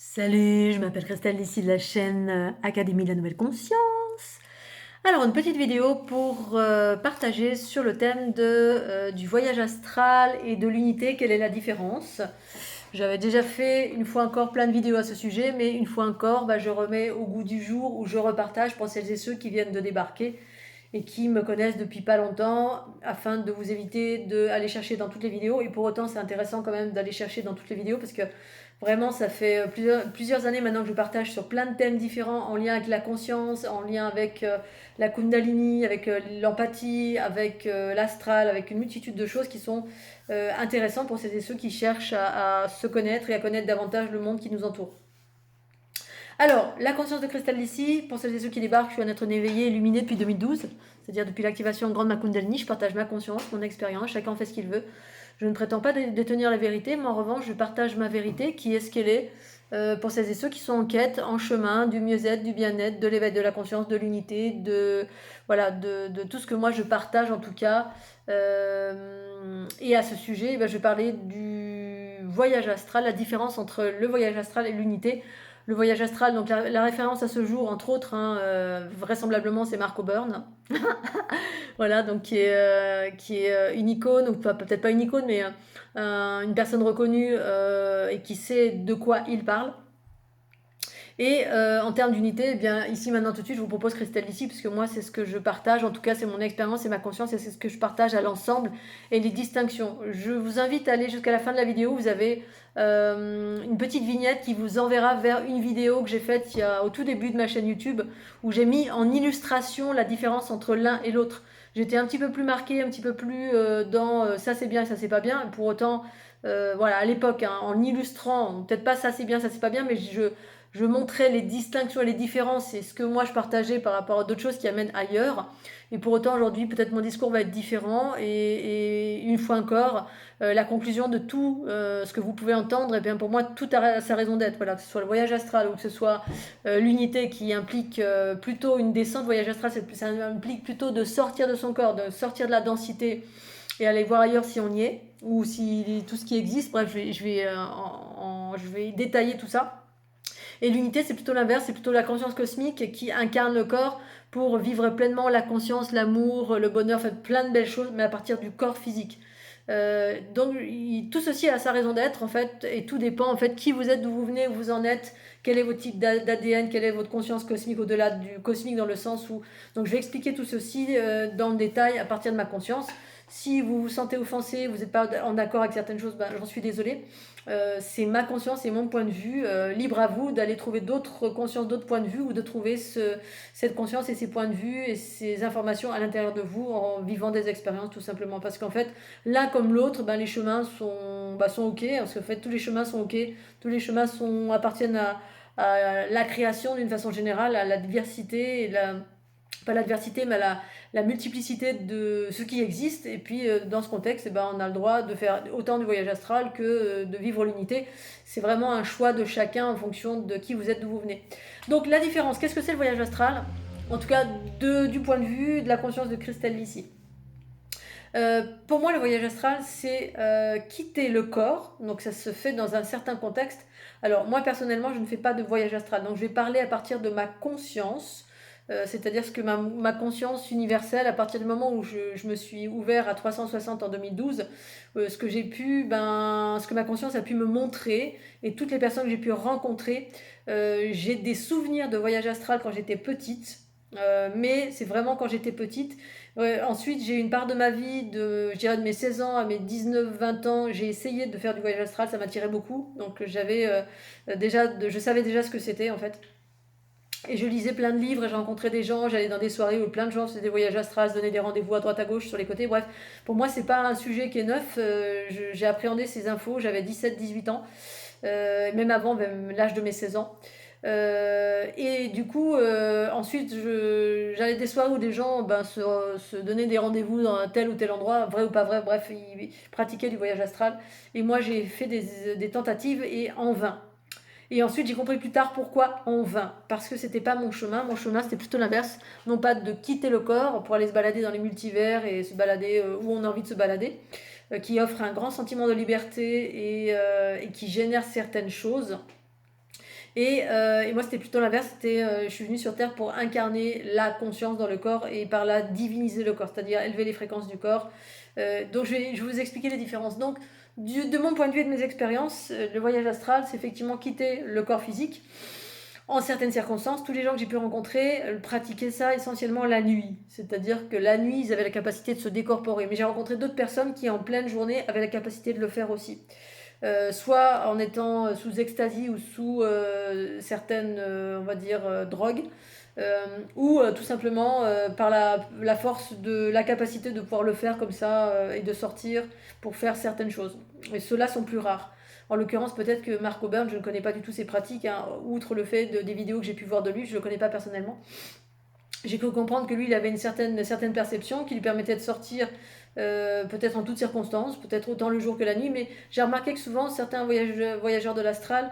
Salut, je m'appelle Christelle, ici de la chaîne Académie de la Nouvelle Conscience. Alors, une petite vidéo pour partager sur le thème du voyage astral et de l'unité, quelle est la différence. J'avais déjà fait une fois encore plein de vidéos à ce sujet, mais une fois encore, je remets au goût du jour où je repartage pour celles et ceux qui viennent de débarquer et qui me connaissent depuis pas longtemps, afin de vous éviter d'aller chercher dans toutes les vidéos. Et pour autant, c'est intéressant quand même d'aller chercher dans toutes les vidéos parce que vraiment, ça fait plusieurs années maintenant que je partage sur plein de thèmes différents en lien avec la conscience, en lien avec la Kundalini, avec l'empathie, avec l'astral, avec une multitude de choses qui sont intéressantes pour celles et ceux qui cherchent à se connaître et à connaître davantage le monde qui nous entoure. Alors, la conscience de cristal ici, pour celles et ceux qui débarquent, je suis un être éveillé, illuminé depuis 2012, c'est-à-dire depuis l'activation grande de ma Kundalini, je partage ma conscience, mon expérience, chacun fait ce qu'il veut. Je ne prétends pas détenir la vérité, mais en revanche, je partage ma vérité, qui est ce qu'elle est, pour celles et ceux qui sont en quête, en chemin, du mieux-être, du bien-être, de l'éveil de la conscience, de l'unité, de tout ce que moi je partage en tout cas. Et à ce sujet, je vais parler du voyage astral, la différence entre le voyage astral et l'unité. Le voyage astral, donc la référence à ce jour, entre autres, vraisemblablement, c'est Mark O'Byrne. Voilà, donc qui est une icône, ou peut-être pas une icône, mais une personne reconnue et qui sait de quoi il parle. Et en termes d'unité, eh bien, ici, maintenant, tout de suite, je vous propose Christelle ici, puisque moi, c'est ce que je partage. En tout cas, c'est mon expérience, c'est ma conscience, et c'est ce que je partage à l'ensemble et les distinctions. Je vous invite à aller jusqu'à la fin de la vidéo. Vous avez une petite vignette qui vous enverra vers une vidéo que j'ai faite au tout début de ma chaîne YouTube, où j'ai mis en illustration la différence entre l'un et l'autre. J'étais un petit peu plus marquée, un petit peu plus dans ça c'est bien, ça c'est pas bien. Pour autant, voilà, à l'époque, en illustrant, peut-être pas ça c'est bien, ça c'est pas bien, mais je montrais les distinctions et les différences et ce que moi je partageais par rapport à d'autres choses qui amènent ailleurs. Et pour autant, aujourd'hui, peut-être mon discours va être différent. Et une fois encore, la conclusion de tout ce que vous pouvez entendre, et bien pour moi, tout a sa raison d'être. Voilà, que ce soit le voyage astral ou que ce soit l'unité qui implique plutôt une descente. Voyage astral, ça implique plutôt de sortir de son corps, de sortir de la densité et aller voir ailleurs si on y est, ou si tout ce qui existe. Bref, je vais détailler tout ça. Et l'unité, c'est plutôt l'inverse, c'est plutôt la conscience cosmique qui incarne le corps pour vivre pleinement la conscience, l'amour, le bonheur, fait plein de belles choses, mais à partir du corps physique. Donc tout ceci a sa raison d'être en fait, et tout dépend en fait qui vous êtes, d'où vous venez, où vous en êtes, quel est votre type d'ADN, quelle est votre conscience cosmique au-delà du cosmique dans le sens où... Donc je vais expliquer tout ceci dans le détail à partir de ma conscience. Si vous vous sentez offensé, vous n'êtes pas en accord avec certaines choses, j'en suis désolée. C'est ma conscience et mon point de vue. Libre à vous d'aller trouver d'autres consciences, d'autres points de vue, ou de trouver cette conscience et ces points de vue et ces informations à l'intérieur de vous en vivant des expériences tout simplement. Parce qu'en fait, l'un comme l'autre, les chemins sont ok. Parce qu'en fait, tous les chemins sont ok. Tous les chemins appartiennent à la création d'une façon générale, à la diversité et pas l'adversité, mais la multiplicité de ce qui existe. Et puis, dans ce contexte, on a le droit de faire autant du voyage astral que de vivre l'unité. C'est vraiment un choix de chacun en fonction de qui vous êtes, d'où vous venez. Donc, la différence, qu'est-ce que c'est le voyage astral? En tout cas, du point de vue de la conscience de Christelle ici. Pour moi, le voyage astral, c'est quitter le corps. Donc, ça se fait dans un certain contexte. Alors, moi, personnellement, je ne fais pas de voyage astral. Donc, je vais parler à partir de ma conscience. C'est-à-dire ce que ma conscience universelle, à partir du moment où je me suis ouvert à 360 en 2012, ce que ma conscience a pu me montrer, et toutes les personnes que j'ai pu rencontrer, j'ai des souvenirs de voyage astral quand j'étais petite, mais c'est vraiment quand j'étais petite. Ensuite, j'ai eu une part de ma vie, je dirais de mes 16 ans à mes 19-20 ans, j'ai essayé de faire du voyage astral, ça m'attirait beaucoup, donc je savais déjà ce que c'était en fait. Et je lisais plein de livres et j'ai rencontré des gens, j'allais dans des soirées où plein de gens faisaient des voyages astrales, se donnaient des rendez-vous à droite à gauche sur les côtés. Bref, pour moi, c'est pas un sujet qui est neuf. J'ai appréhendé ces infos, j'avais 17-18 ans, même avant même l'âge de mes 16 ans. Et du coup, ensuite, j'allais des soirées où des gens se donnaient des rendez-vous dans un tel ou tel endroit, vrai ou pas vrai, bref, ils pratiquaient du voyage astral. Et moi, j'ai fait des tentatives et en vain. Et ensuite, j'ai compris plus tard pourquoi en vain. Parce que c'était pas mon chemin. Mon chemin, c'était plutôt l'inverse. Non pas de quitter le corps pour aller se balader dans les multivers et se balader où on a envie de se balader, qui offre un grand sentiment de liberté et qui génère certaines choses. Et moi, c'était plutôt l'inverse. Je suis venue sur Terre pour incarner la conscience dans le corps et par là diviniser le corps, c'est-à-dire élever les fréquences du corps. Donc, je vais vous expliquer les différences. Donc, de mon point de vue et de mes expériences, le voyage astral, c'est effectivement quitter le corps physique. En certaines circonstances, tous les gens que j'ai pu rencontrer pratiquaient ça essentiellement la nuit. C'est-à-dire que la nuit, ils avaient la capacité de se décorporer. Mais j'ai rencontré d'autres personnes qui, en pleine journée, avaient la capacité de le faire aussi. Soit en étant sous ecstasy ou sous certaines, on va dire, drogues, ou tout simplement par la force de la capacité de pouvoir le faire comme ça et de sortir pour faire certaines choses. Et ceux-là sont plus rares. En l'occurrence, peut-être que Mark O'Byrne, je ne connais pas du tout ses pratiques, hein, outre le fait des vidéos que j'ai pu voir de lui, je ne le connais pas personnellement. J'ai cru comprendre que lui, il avait une certaine perception qui lui permettait de sortir peut-être en toutes circonstances, peut-être autant le jour que la nuit, mais j'ai remarqué que souvent certains voyageurs de l'astral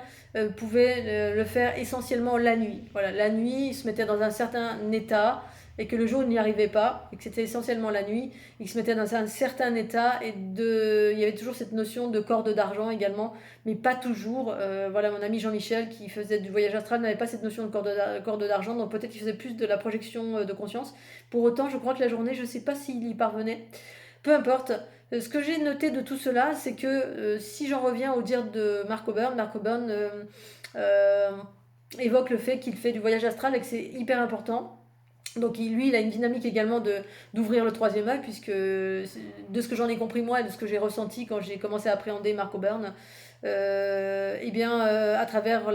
pouvaient le faire essentiellement la nuit. Voilà, la nuit, ils se mettaient dans un certain état et que le jour il n'y arrivait pas, et que c'était essentiellement la nuit, ils se mettaient dans un certain état et il y avait toujours cette notion de corde d'argent également, mais pas toujours. Voilà, mon ami Jean-Michel qui faisait du voyage astral n'avait pas cette notion de corde d'argent, donc peut-être qu'il faisait plus de la projection de conscience. Pour autant, je crois que la journée, je ne sais pas s'il y parvenait. Peu importe. Ce que j'ai noté de tout cela, c'est que si j'en reviens au dire de Mark O'Byrne évoque le fait qu'il fait du voyage astral et que c'est hyper important. Donc lui, il a une dynamique également d'ouvrir le troisième œil, puisque de ce que j'en ai compris moi et de ce que j'ai ressenti quand j'ai commencé à appréhender Mark O'Byrne, à travers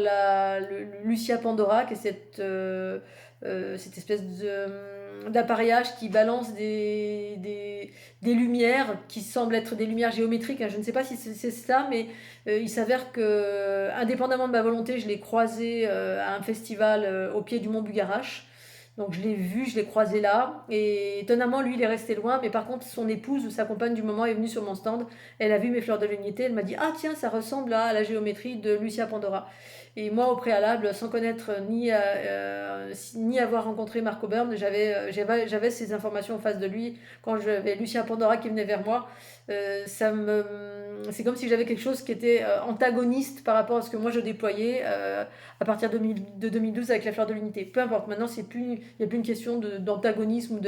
Lucia Pandora, qui est cette espèce d'appareillage qui balance des lumières qui semblent être des lumières géométriques, hein. Je ne sais pas si c'est ça, mais il s'avère que, indépendamment de ma volonté, je l'ai croisé à un festival au pied du mont Bugarache. Donc je l'ai vu, je l'ai croisé là, et étonnamment lui il est resté loin, mais par contre son épouse ou sa compagne du moment est venue sur mon stand, elle a vu mes fleurs de l'unité, elle m'a dit ah tiens ça ressemble à la géométrie de Lucia Pandora. Et moi au préalable, sans connaître ni avoir rencontré Mark O'Byrne, j'avais ces informations en face de lui quand j'avais Lucia Pandora qui venait vers moi. C'est comme si j'avais quelque chose qui était antagoniste par rapport à ce que moi je déployais à partir de 2012 avec la fleur de l'unité. Peu importe, maintenant il n'y a plus une question d'antagonisme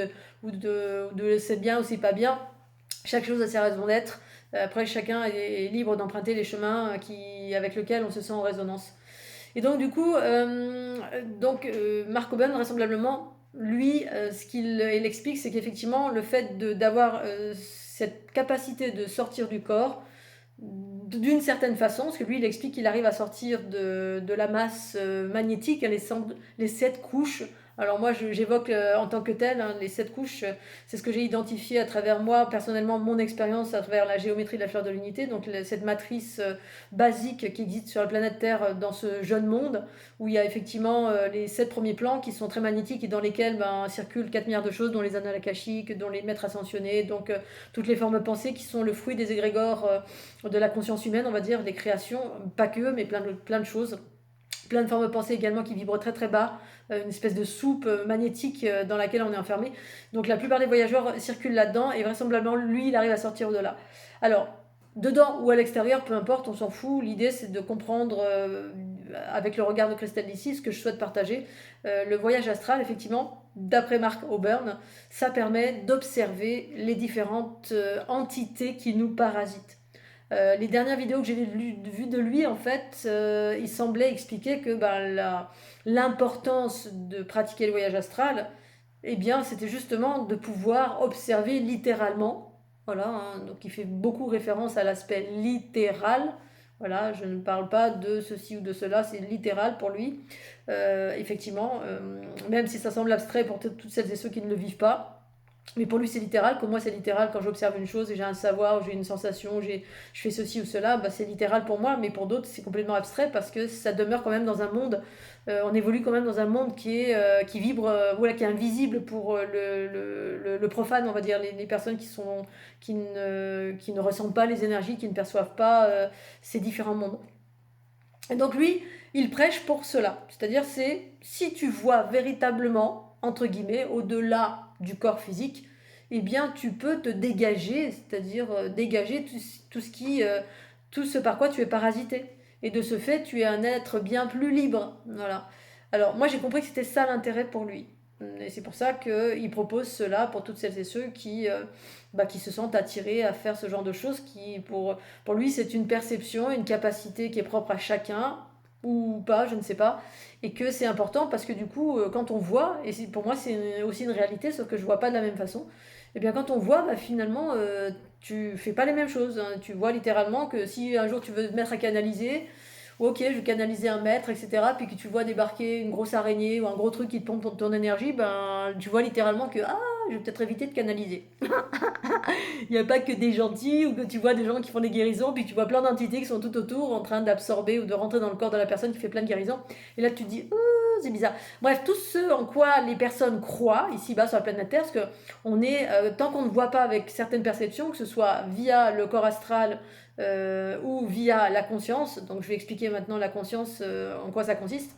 ou de c'est bien ou c'est pas bien. Chaque chose a ses raisons d'être. Après, chacun est libre d'emprunter les chemins avec lesquels on se sent en résonance. Et donc, du coup, Mark O'Byrne, vraisemblablement, lui, ce qu'il explique, c'est qu'effectivement, le fait d'avoir cette capacité de sortir du corps, d'une certaine façon, parce que lui, il explique qu'il arrive à sortir de la masse magnétique, les 7 couches. Alors moi, j'évoque en tant que tel, hein, les 7 couches, c'est ce que j'ai identifié à travers moi, personnellement, mon expérience à travers la géométrie de la fleur de l'unité, donc cette matrice basique qui existe sur la planète Terre dans ce jeune monde, où il y a effectivement les 7 premiers plans qui sont très magnétiques et dans lesquels circulent 4 milliards de choses, dont les annales akashiques, dont les maîtres ascensionnés, donc toutes les formes pensées qui sont le fruit des égrégores de la conscience humaine, on va dire, des créations, pas que, mais plein de choses. Plein de formes pensées également qui vibrent très très bas, une espèce de soupe magnétique dans laquelle on est enfermé. Donc la plupart des voyageurs circulent là-dedans et vraisemblablement lui il arrive à sortir au-delà. Alors dedans ou à l'extérieur, peu importe, on s'en fout. L'idée c'est de comprendre avec le regard de Christelle d'ici ce que je souhaite partager. Le voyage astral, effectivement, d'après Mark O'Byrne, ça permet d'observer les différentes entités qui nous parasitent. Les dernières vidéos que j'ai vues de lui, en fait, il semblait expliquer que l'importance de pratiquer le voyage astral, eh bien, c'était justement de pouvoir observer littéralement. Voilà, hein, donc il fait beaucoup référence à l'aspect littéral. Voilà, je ne parle pas de ceci ou de cela, c'est littéral pour lui. Effectivement, même si ça semble abstrait pour toutes celles et ceux qui ne le vivent pas. Mais pour lui, c'est littéral. Pour moi, c'est littéral quand j'observe une chose et j'ai un savoir, ou j'ai une sensation, je fais ceci ou cela, c'est littéral pour moi. Mais pour d'autres, c'est complètement abstrait parce que ça demeure quand même dans un monde. On évolue quand même dans un monde qui vibre, qui est invisible pour le profane, on va dire, les personnes qui ne ressentent pas les énergies, qui ne perçoivent pas ces différents mondes. Et donc lui, il prêche pour cela. C'est-à-dire, si tu vois véritablement, entre guillemets, au-delà du corps physique, eh bien tu peux te dégager, c'est-à-dire dégager tout ce par quoi tu es parasité. Et de ce fait, tu es un être bien plus libre. Voilà. Alors, moi, j'ai compris que c'était ça l'intérêt pour lui. Et c'est pour ça qu'il propose cela pour toutes celles et ceux qui se sentent attirés à faire ce genre de choses, pour lui, c'est une perception, une capacité qui est propre à chacun, ou pas, je ne sais pas, et que c'est important parce que du coup, quand on voit, et pour moi c'est aussi une réalité, sauf que je vois pas de la même façon, et bien quand on voit, bah, finalement, tu fais pas les mêmes choses, hein. Tu vois littéralement que si un jour tu veux te mettre à canaliser, ok, je vais canaliser un mètre, etc. Puis que tu vois débarquer une grosse araignée ou un gros truc qui te pompe ton énergie, ben tu vois littéralement que je vais peut-être éviter de canaliser. Il n'y a pas que des gentils ou que tu vois des gens qui font des guérisons, puis tu vois plein d'entités qui sont tout autour en train d'absorber ou de rentrer dans le corps de la personne qui fait plein de guérisons. Et là tu te dis, c'est bizarre. Bref, tout ce en quoi les personnes croient ici-bas sur la planète Terre, parce que tant qu'on ne voit pas avec certaines perceptions, que ce soit via le corps astral ou via la conscience, donc je vais expliquer maintenant la conscience, en quoi ça consiste,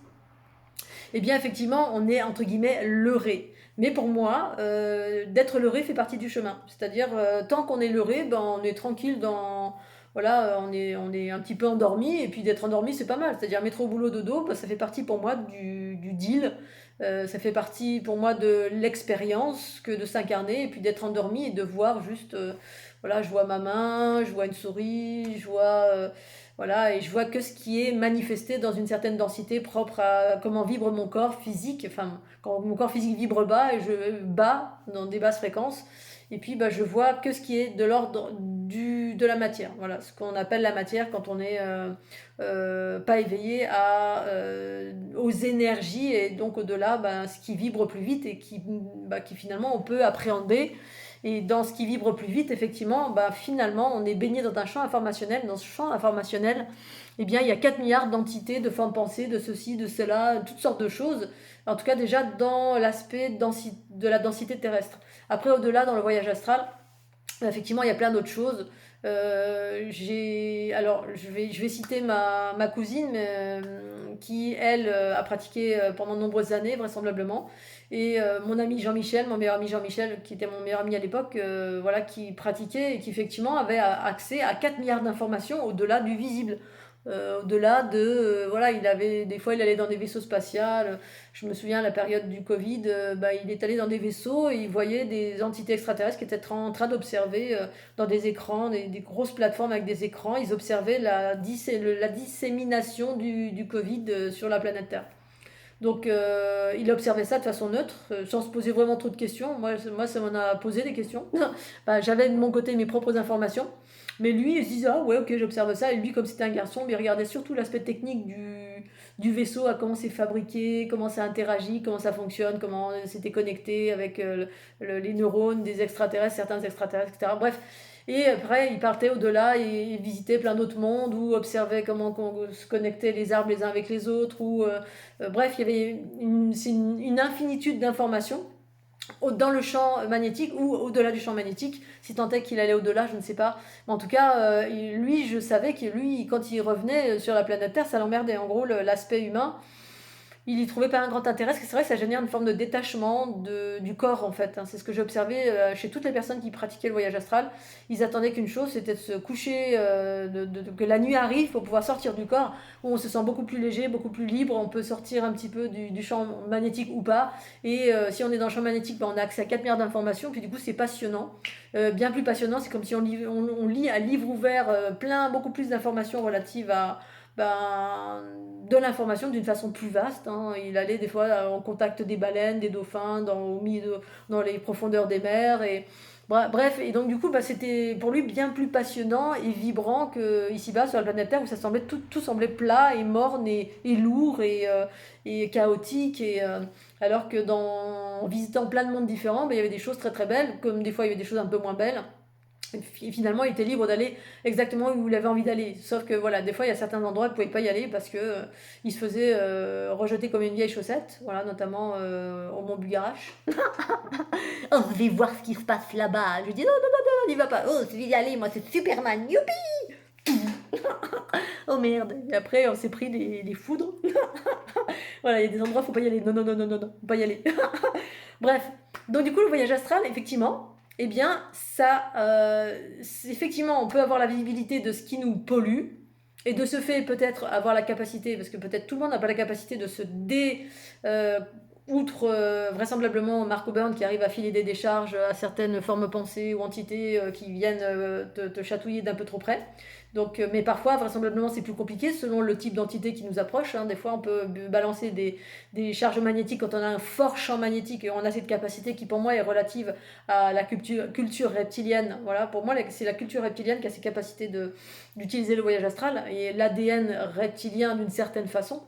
eh bien effectivement on est entre guillemets leurré. Mais pour moi, d'être leurré fait partie du chemin. C'est-à-dire, tant qu'on est leurré, ben, on est tranquille dans... Voilà, on est un petit peu endormi, et puis d'être endormi, c'est pas mal. C'est-à-dire, métro, boulot, dodo, ben, ça fait partie pour moi du deal. Ça fait partie pour moi de l'expérience que de s'incarner, et puis d'être endormi et de voir juste... voilà, je vois ma main, je vois une souris, voilà, et je vois que ce qui est manifesté dans une certaine densité propre à comment vibre mon corps physique. Enfin, quand mon corps physique vibre bas et je bats dans des basses fréquences. Et puis, bah, je vois que ce qui est de l'ordre de la matière. Voilà, ce qu'on appelle la matière quand on n'est pas éveillé aux énergies et donc au-delà, bah, ce qui vibre plus vite et qui finalement on peut appréhender. Et dans ce qui vibre plus vite, effectivement, bah, finalement, on est baigné dans un champ informationnel. Dans ce champ informationnel, eh bien, il y a 4 milliards d'entités, de formes pensées, de ceci, de cela, toutes sortes de choses. En tout cas, déjà, dans l'aspect de la densité terrestre. Après, au-delà, dans le voyage astral, effectivement, il y a plein d'autres choses. Alors, je vais citer ma cousine qui, elle, a pratiqué pendant de nombreuses années, vraisemblablement. Et mon ami Jean-Michel, mon meilleur ami Jean-Michel, qui était mon meilleur ami à l'époque, voilà, qui pratiquait et qui, effectivement, avait accès à 4 milliards d'informations au-delà du visible. Au-delà de... voilà, des fois, il allait dans des vaisseaux spatials. Je me souviens, à la période du Covid, bah, il est allé dans des vaisseaux et il voyait des entités extraterrestres qui étaient en train d'observer dans des écrans, des grosses plateformes avec des écrans. Ils observaient la dissémination du Covid sur la planète Terre. Donc, il observait ça de façon neutre, sans se poser vraiment trop de questions. Moi ça m'en a posé des questions. Bah, j'avais de mon côté mes propres informations. Mais lui, il se disait, ah ouais, ok, j'observe ça. Et lui, comme c'était un garçon, il regardait surtout l'aspect technique du vaisseau, à comment c'est fabriqué, comment ça interagit, comment ça fonctionne, comment c'était connecté avec les neurones des extraterrestres, certains extraterrestres, etc. Bref. Et après, il partait au-delà et il visitait plein d'autres mondes ou observait comment se connectaient les arbres les uns avec les autres. Bref, il y avait une infinitude d'informations dans le champ magnétique ou au-delà du champ magnétique, si tant est qu'il allait au-delà, je ne sais pas. Mais en tout cas, lui, je savais que lui, quand il revenait sur la planète Terre, ça l'emmerdait. En gros, l'aspect humain, il y trouvait pas un grand intérêt, parce que c'est vrai que ça génère une forme de détachement du corps, en fait. C'est ce que j'ai observé chez toutes les personnes qui pratiquaient le voyage astral. Ils attendaient qu'une chose, c'était de se coucher, que la nuit arrive pour pouvoir sortir du corps, où on se sent beaucoup plus léger, beaucoup plus libre, on peut sortir un petit peu du champ magnétique ou pas. Et si on est dans le champ magnétique, on a accès à 4 milliards d'informations, puis du coup c'est passionnant. Bien plus passionnant, c'est comme si on lit un livre ouvert, beaucoup plus d'informations relatives à de l'information d'une façon plus vaste. Hein. Il allait des fois en contact des baleines, des dauphins, dans les profondeurs des mers. Bref, et donc du coup, c'était pour lui bien plus passionnant et vibrant que ici-bas sur la planète Terre, où ça semblait tout semblait plat et morne et lourd et chaotique. Alors que en visitant plein de mondes différents, il y avait des choses très très belles, comme des fois il y avait des choses un peu moins belles. Et finalement, il était libre d'aller exactement où il avait envie d'aller. Sauf que voilà, des fois, il y a certains endroits où il ne pouvait pas y aller parce que il se faisait rejeter comme une vieille chaussette, voilà, notamment au Mont Bugarache. Oh, vous voulez voir ce qui se passe là-bas? Je lui dis non, non, non, non, n'y va pas. Oh, c'est d'y aller, moi, c'est Superman, youpi! Oh merde. Et après, on s'est pris des foudres. Voilà, il y a des endroits, faut pas y aller. Non, non, non, non, non, non, faut pas y aller. Bref, donc du coup, le voyage astral, effectivement, eh bien, ça, effectivement, on peut avoir la visibilité de ce qui nous pollue, Et de ce fait, peut-être avoir la capacité, parce que peut-être tout le monde n'a pas la capacité de se euh, outre vraisemblablement Mark O'Byrne qui arrive à filer des décharges à certaines formes pensées ou entités qui viennent te chatouiller d'un peu trop près. Donc, mais parfois, vraisemblablement, c'est plus compliqué selon le type d'entité qui nous approche. Hein. Des fois, on peut balancer des charges magnétiques quand on a un fort champ magnétique et on a cette capacité qui, pour moi, est relative à la culture reptilienne. Voilà, pour moi, c'est la culture reptilienne qui a cette capacité d'utiliser le voyage astral et l'ADN reptilien d'une certaine façon.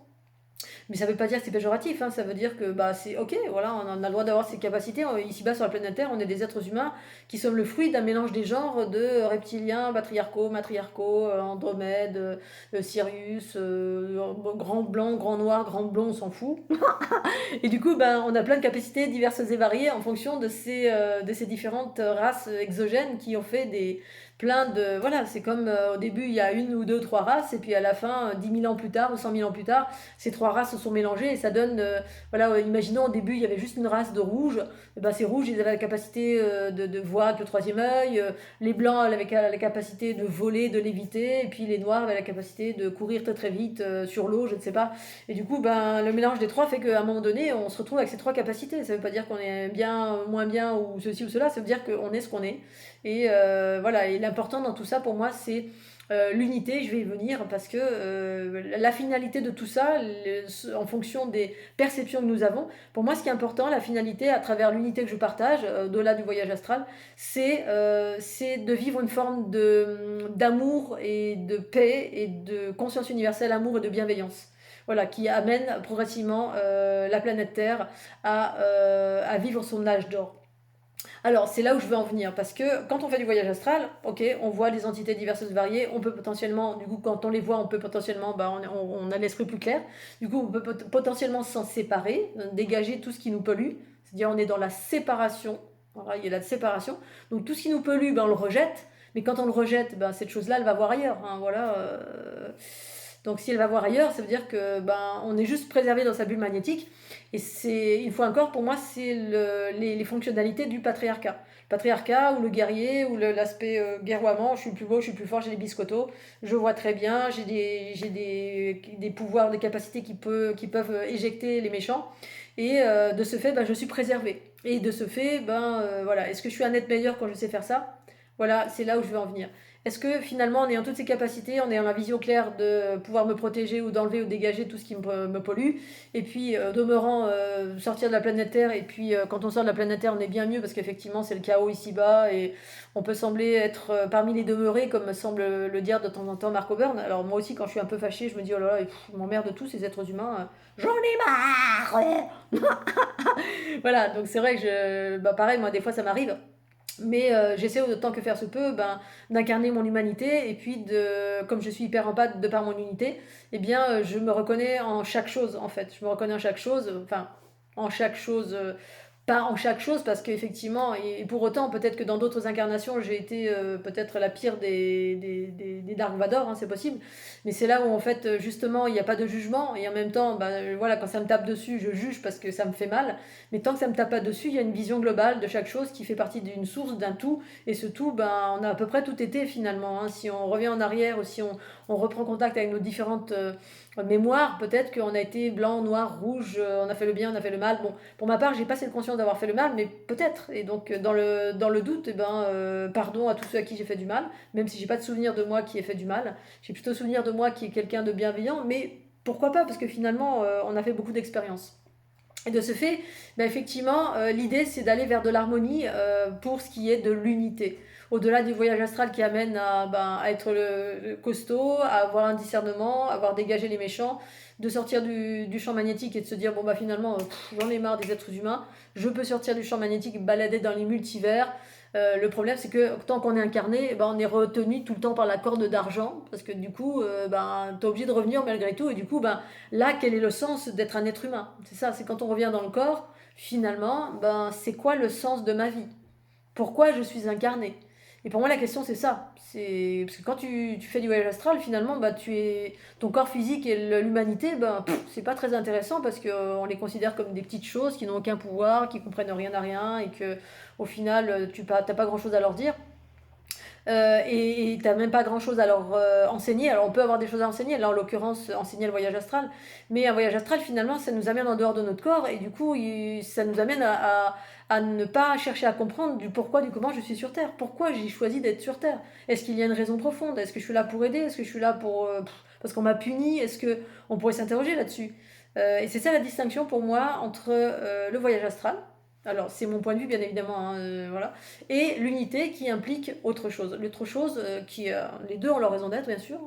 Mais ça veut pas dire que c'est péjoratif, hein. Ça veut dire que bah, c'est ok, voilà, on a le droit d'avoir ces capacités. Ici-bas sur la planète Terre, on est des êtres humains qui sommes le fruit d'un mélange des genres de reptiliens, patriarcaux, matriarcaux, Andromède, Sirius, grand blanc, grand noir, grand blond, on s'en fout. Et du coup, ben, on a plein de capacités diverses et variées en fonction de ces différentes races exogènes qui ont fait plein de... Voilà, c'est comme au début, il y a une ou deux, trois races, et puis à la fin, 10 000 ans plus tard ou 100 000 ans plus tard, ces trois races se sont mélangées et ça donne... voilà, imaginons au début, il y avait juste une race de rouges. Et ben, ces rouges, ils avaient la capacité de voir avec le troisième œil. Les blancs avaient la capacité de voler, de léviter. Et puis les noirs avaient la capacité de courir très très vite sur l'eau, je ne sais pas. Et du coup, ben, le mélange des trois fait qu'à un moment donné, on se retrouve avec ces trois capacités. Ça ne veut pas dire qu'on est bien, moins bien, ou ceci ou cela. Ça veut dire qu'on est ce qu'on est. Et voilà, et l'important dans tout ça, pour moi, c'est l'unité. Je vais y venir parce que la finalité de tout ça, en fonction des perceptions que nous avons, pour moi, ce qui est important, la finalité, à travers l'unité que je partage, au-delà du voyage astral, c'est de vivre une forme d'amour et de paix et de conscience universelle, amour et de bienveillance. Voilà, qui amène progressivement la planète Terre à vivre son âge d'or. Alors, c'est là où je veux en venir, parce que quand on fait du voyage astral, ok, on voit des entités diverses et variées, on peut potentiellement, du coup, quand on les voit, on peut potentiellement, bah, on a l'esprit plus clair, du coup, on peut potentiellement s'en séparer, dégager tout ce qui nous pollue, c'est-à-dire on est dans la séparation, voilà, il y a la séparation, donc tout ce qui nous pollue, bah, on le rejette, mais quand on le rejette, bah, cette chose-là, elle va voir ailleurs, hein, voilà. Donc si elle va voir ailleurs, ça veut dire que ben, on est juste préservé dans sa bulle magnétique. Et c'est, une fois encore, pour moi, c'est les fonctionnalités du patriarcat. Le patriarcat ou le guerrier ou l'aspect guerroiement, je suis plus beau, je suis plus fort, j'ai des biscottos, je vois très bien, j'ai des pouvoirs, des capacités qui peuvent éjecter les méchants. Et de ce fait, ben, je suis préservé. Et de ce fait, ben, voilà, est-ce que je suis un être meilleur quand je sais faire ça? Voilà, c'est là où je veux en venir. Est-ce que finalement, en ayant toutes ces capacités, en ayant la vision claire de pouvoir me protéger ou d'enlever ou dégager tout ce qui me pollue, et puis demeurant sortir de la planète Terre, et puis quand on sort de la planète Terre, on est bien mieux parce qu'effectivement, c'est le chaos ici-bas, et on peut sembler être parmi les demeurés, comme semble le dire de temps en temps Mark O'Byrne. Alors moi aussi, quand je suis un peu fâchée, je me dis, oh là là, je m'emmerde de tous ces êtres humains, j'en ai marre. Voilà, donc c'est vrai que bah pareil, moi des fois ça m'arrive. Mais j'essaie autant que faire se peut ben, d'incarner mon humanité et puis comme je suis hyper empathe de par mon unité, eh bien je me reconnais en chaque chose en fait. Je me reconnais en chaque chose, enfin en chaque chose, pas en chaque chose parce qu'effectivement, et pour autant peut-être que dans d'autres incarnations j'ai été peut-être la pire des Dark Vador, hein, c'est possible. Mais c'est là où en fait justement il n'y a pas de jugement et en même temps, ben, voilà, quand ça me tape dessus, je juge parce que ça me fait mal. Mais tant que ça ne me tape pas dessus, il y a une vision globale de chaque chose qui fait partie d'une source, d'un tout. Et ce tout, ben, on a à peu près tout été finalement. Hein. Si on revient en arrière ou si on reprend contact avec nos différentes mémoires, peut-être qu'on a été blanc, noir, rouge, on a fait le bien, on a fait le mal. Bon, pour ma part, j'ai pas cette conscience d'avoir fait le mal, mais peut-être. Et donc, dans le doute, eh ben, pardon à tous ceux à qui j'ai fait du mal, même si j'ai pas de souvenir de moi qui ai fait du mal. J'ai plutôt souvenir de moi qui est quelqu'un de bienveillant, mais pourquoi pas? Parce que finalement, on a fait beaucoup d'expériences. Et de ce fait, ben effectivement, l'idée c'est d'aller vers de l'harmonie pour ce qui est de l'unité. Au-delà du voyage astral qui amène à être le costaud, à avoir un discernement, à avoir dégagé les méchants, de sortir du champ magnétique et de se dire bon bah finalement j'en ai marre des êtres humains, je peux sortir du champ magnétique, balader dans les multivers. Le problème c'est que tant qu'on est incarné, eh ben, on est retenu tout le temps par la corde d'argent parce que du coup ben, t'es obligé de revenir malgré tout et du coup ben, là, quel est le sens d'être un être humain? C'est ça, c'est quand on revient dans le corps, finalement, ben, c'est quoi le sens de ma vie? Pourquoi je suis incarné? Et pour moi, la question, c'est ça. C'est parce que quand tu fais du voyage astral, finalement, bah, ton corps physique et l'humanité, ben, c'est pas très intéressant parce qu'on les considère comme des petites choses qui n'ont aucun pouvoir, qui comprennent rien à rien et que au final, tu n'as pas grand-chose à leur dire. Et tu n'as même pas grand-chose à leur enseigner. Alors on peut avoir des choses à enseigner, là en l'occurrence enseigner le voyage astral, mais un voyage astral finalement ça nous amène en dehors de notre corps et du coup ça nous amène à ne pas chercher à comprendre du pourquoi, du comment je suis sur Terre. Pourquoi j'ai choisi d'être sur Terre? Est-ce qu'il y a une raison profonde? Est-ce que je suis là pour aider? Est-ce que je suis là pour parce qu'on m'a puni? Est-ce que on pourrait s'interroger là-dessus? Et c'est ça la distinction pour moi entre le voyage astral. Alors, c'est mon point de vue, bien évidemment, hein, voilà. Et l'unité qui implique autre chose. L'autre chose, les deux ont leur raison d'être, bien sûr.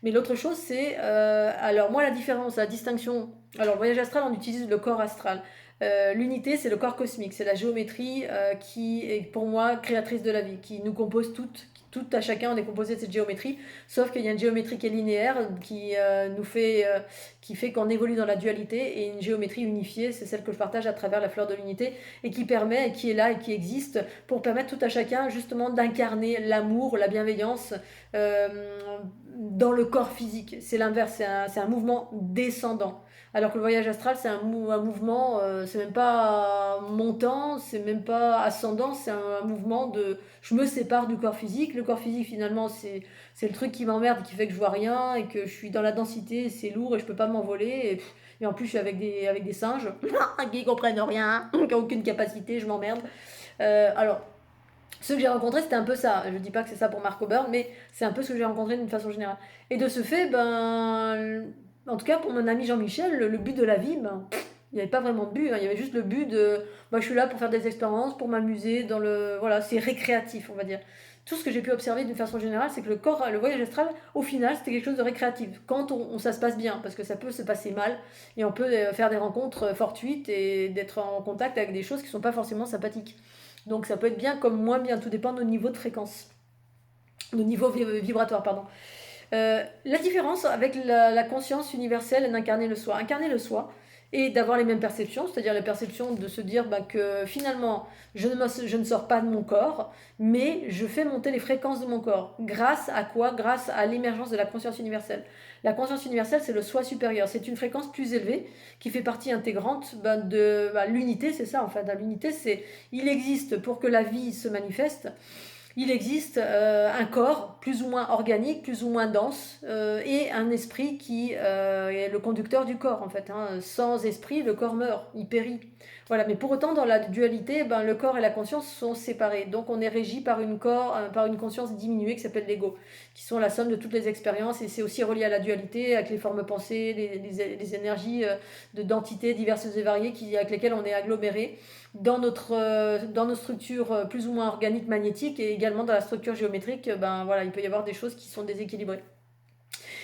Mais l'autre chose, c'est. Alors, moi, la différence, la distinction. Alors, le voyage astral, on utilise le corps astral. L'unité, c'est le corps cosmique. C'est la géométrie qui est, pour moi, créatrice de la vie, qui nous compose toutes. Tout à chacun, on est composé de cette géométrie, sauf qu'il y a une géométrie qui est linéaire, qui fait qu'on évolue dans la dualité, et une géométrie unifiée, c'est celle que je partage à travers la fleur de l'unité, et qui permet, et qui est là, et qui existe, pour permettre tout à chacun, justement, d'incarner l'amour, la bienveillance euh, dans le corps physique. C'est l'inverse, c'est un mouvement descendant. Alors que le voyage astral, c'est un mouvement, c'est même pas montant, c'est même pas ascendant, c'est un mouvement de je me sépare du corps physique. Le corps physique, finalement, c'est le truc qui m'emmerde, qui fait que je vois rien et que je suis dans la densité, c'est lourd et je peux pas m'envoler. Et en plus, je suis avec des singes qui comprennent rien, qui n'ont aucune capacité, je m'emmerde. Alors, ceux que j'ai rencontrés, c'était un peu ça. Je dis pas que c'est ça pour Marc Auburn, mais c'est un peu ce que j'ai rencontré d'une façon générale. Et de ce fait, en tout cas pour mon ami Jean-Michel, le but de la vie, il n'y avait pas vraiment de but. Hein. Il y avait juste le but de, je suis là pour faire des expériences, pour m'amuser voilà, c'est récréatif, on va dire. Tout ce que j'ai pu observer d'une façon générale, c'est que le voyage astral, au final, c'était quelque chose de récréatif. Quand ça se passe bien, parce que ça peut se passer mal, et on peut faire des rencontres fortuites et d'être en contact avec des choses qui ne sont pas forcément sympathiques. Donc ça peut être bien comme moins bien, tout dépend de nos niveaux de fréquence, nos niveaux vibratoires, pardon. La différence avec la conscience universelle et d'incarner le soi. Incarner le soi et d'avoir les mêmes perceptions, c'est-à-dire les perceptions de se dire que finalement je ne sors pas de mon corps, mais je fais monter les fréquences de mon corps. Grâce à quoi? Grâce à l'émergence de la conscience universelle. La conscience universelle, c'est le soi supérieur. C'est une fréquence plus élevée qui fait partie intégrante de l'unité, c'est ça en fait. L'unité, c'est il existe pour que la vie se manifeste. Il existe un corps plus ou moins organique, plus ou moins dense, et un esprit qui est le conducteur du corps en fait. Hein. Sans esprit, le corps meurt, il périt. Voilà, mais pour autant, dans la dualité, le corps et la conscience sont séparés. Donc on est régi par par une conscience diminuée qui s'appelle l'ego, qui sont la somme de toutes les expériences, et c'est aussi relié à la dualité, avec les formes pensées, les énergies d'entités diverses et variées avec lesquelles on est aggloméré dans nos structures plus ou moins organiques magnétiques, et également dans la structure géométrique, voilà, il peut y avoir des choses qui sont déséquilibrées.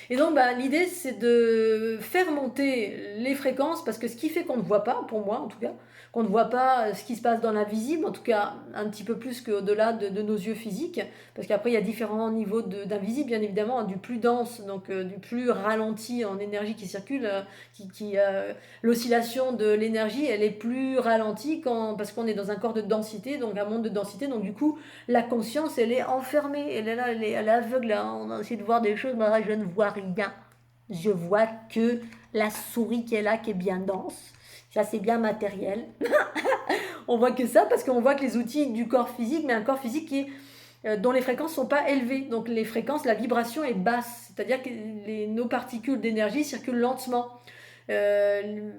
Et donc l'idée c'est de faire monter les fréquences, parce que ce qui fait qu'on ne voit pas, pour moi en tout cas, qu'on ne voit pas ce qui se passe dans l'invisible, en tout cas un petit peu plus qu'au-delà de nos yeux physiques, parce qu'après il y a différents niveaux d'invisible, bien évidemment, hein, du plus dense, donc du plus ralenti en énergie qui circule, l'oscillation de l'énergie elle est plus ralentie parce qu'on est dans un corps de densité, donc un monde de densité, donc du coup la conscience elle est enfermée, elle est là, elle est aveugle, hein. On a essayé de voir des choses, mais là je ne vois rien. Je vois que la souris qui est là, qui est bien dense. Ça c'est bien matériel. On voit que ça parce qu'on voit que les outils du corps physique, mais un corps physique dont les fréquences ne sont pas élevées. Donc les fréquences, la vibration est basse. C'est-à-dire que nos particules d'énergie circulent lentement.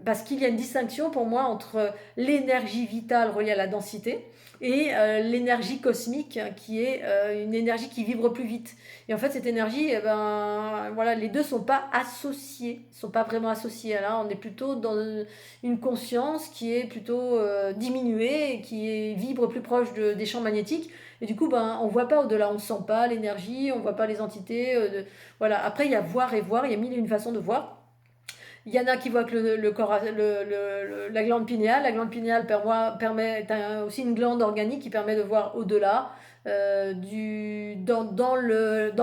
Parce qu'il y a une distinction pour moi entre l'énergie vitale reliée à la densité et l'énergie cosmique qui est une énergie qui vibre plus vite. Et en fait cette énergie, voilà, les deux sont pas associés, sont pas vraiment associés. Là on est plutôt dans une conscience qui est plutôt diminuée et vibre plus proche des champs magnétiques. Et du coup, on voit pas au-delà, on sent pas l'énergie, on voit pas les entités. Voilà. Après, il y a voir et voir, il y a mille et une façons de voir. Il y en a qui voient que le corps, la glande pinéale. La glande pinéale permet aussi une glande organique qui permet de voir au-delà dans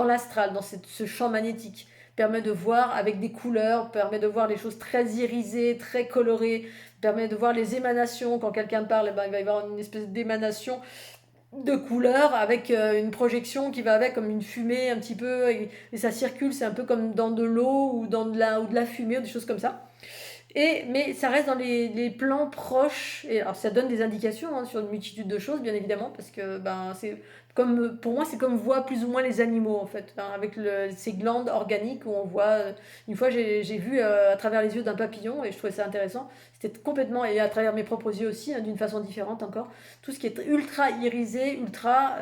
l'astral, dans ce champ magnétique. Permet de voir avec des couleurs, permet de voir les choses très irisées, très colorées, permet de voir les émanations. Quand quelqu'un parle, il va y avoir une espèce d'émanation de couleurs avec une projection qui va avec, comme une fumée un petit peu, et ça circule, c'est un peu comme dans de l'eau ou de la fumée ou des choses comme ça. Mais ça reste dans les plans proches. Et alors ça donne des indications sur une multitude de choses, bien évidemment, parce que c'est comme, pour moi, c'est comme voient plus ou moins les animaux, en fait, avec ces glandes organiques où on voit. Une fois, j'ai vu à travers les yeux d'un papillon et je trouvais ça intéressant. C'était complètement, et à travers mes propres yeux aussi, d'une façon différente encore, tout ce qui est ultra irisé, ultra